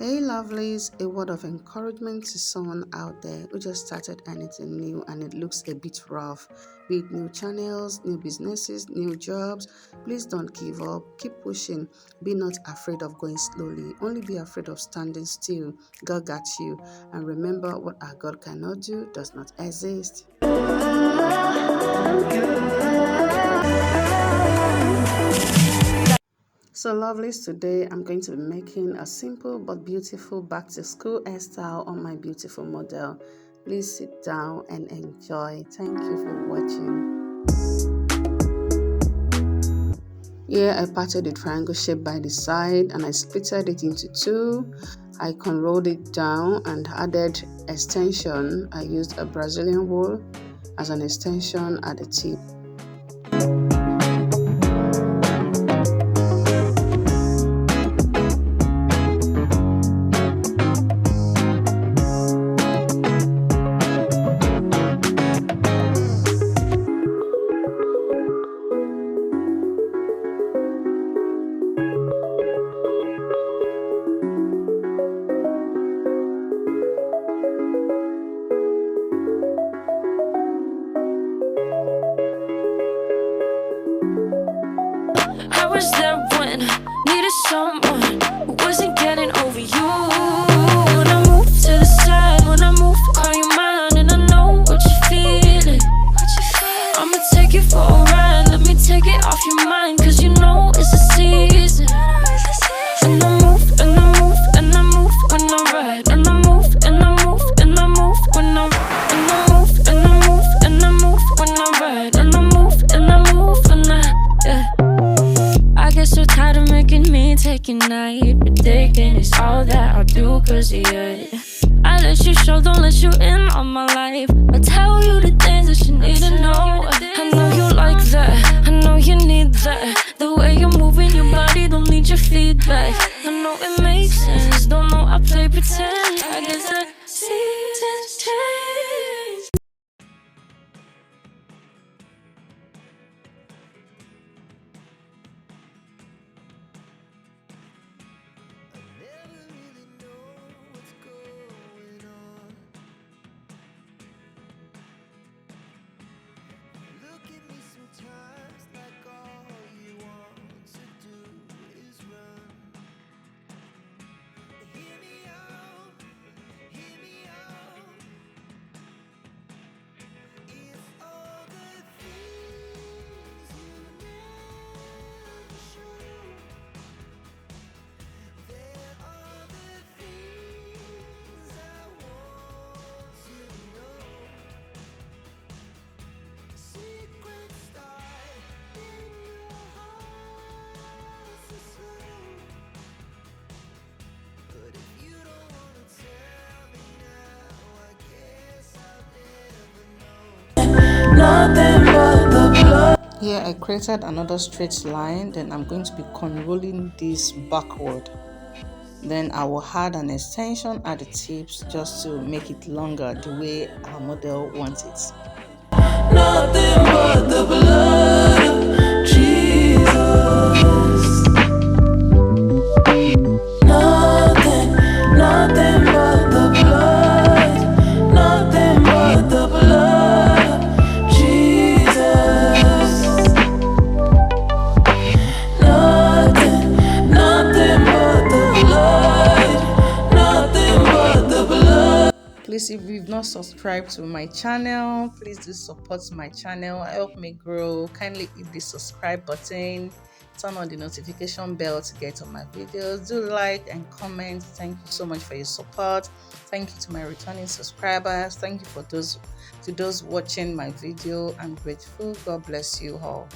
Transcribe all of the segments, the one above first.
Hey lovelies, a word of encouragement to someone out there who just started anything new and it looks a bit rough. Be it new channels, new businesses, new jobs, please don't give up. Keep pushing. Be not afraid of going slowly. Only be afraid of standing still. God got you. And remember, what our God cannot do does not exist. So lovelies, today I'm going to be making a simple but beautiful back to school hairstyle on my beautiful model. Please sit down and enjoy. Thank you for watching. Here I parted the triangle shape by the side and I splitted it into two. I rolled it down and added extension. I used a Brazilian wool as an extension at the tip. I was there when I needed someone who wasn't getting over you. When I move to the side, when I move, call you mine, and I know what you're feeling. I'ma take you for a ride, let me take it off your mind, cause you know it's a season. And I move, and I move, and I move when I ride, and I move, and I move, and I move when I ride, and I move, and I move, and I move when I ride, and I move, and I move when yeah. I get so tired of making me take a night, predicting it's all that I'll do cause of you. I let you show, don't let you in on my life. I tell you the things that you need to know. I know you like that, I know you need that. The way you're moving your body, don't need your feedback. I know it makes sense, don't know I play pretend. I guess that seasons change. Here I created another straight line, then I'm going to be unrolling this backward. Then I will add an extension at the tips just to make it longer the way our model wants it. Nothing but the blood of Jesus. Nothing but the blood. Nothing but the blood of Jesus. Nothing but the blood. Nothing but the blood. Please, if you've not subscribed to my channel, please do support my channel, help me grow. Kindly hit the subscribe button, turn on the notification bell to get on my videos. Do like and comment. Thank you so much for your support. Thank you to my returning subscribers. Thank you for those watching my video. I'm grateful. God bless you all.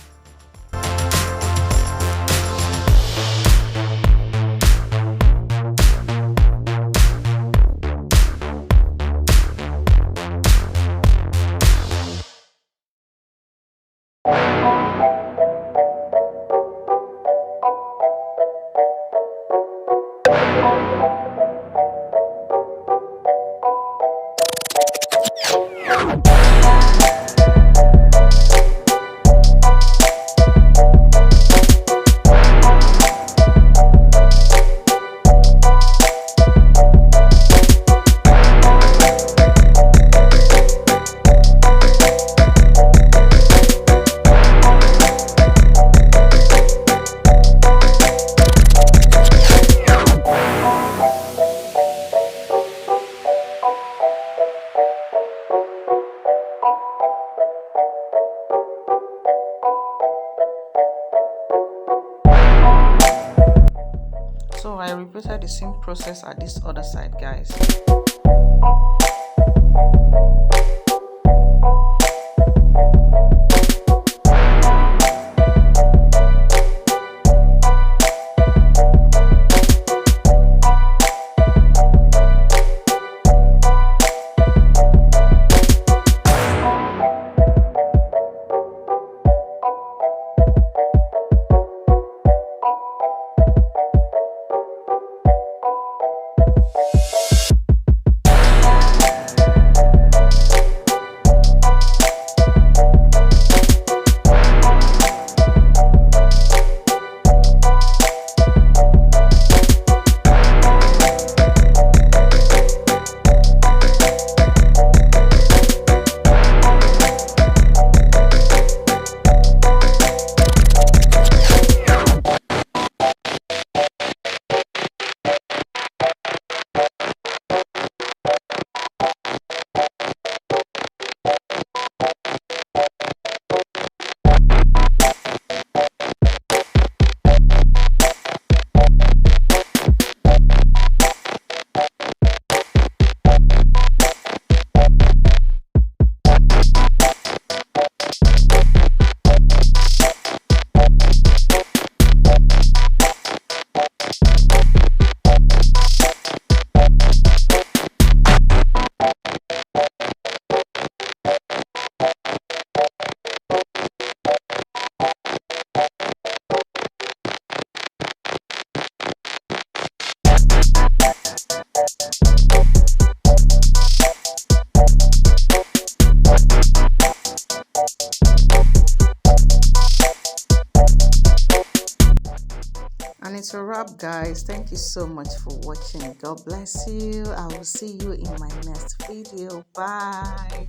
repeated the same process at this other side, guys. And it's a wrap, guys. Thank you so much for watching. God bless you. I will see you in my next video. Bye.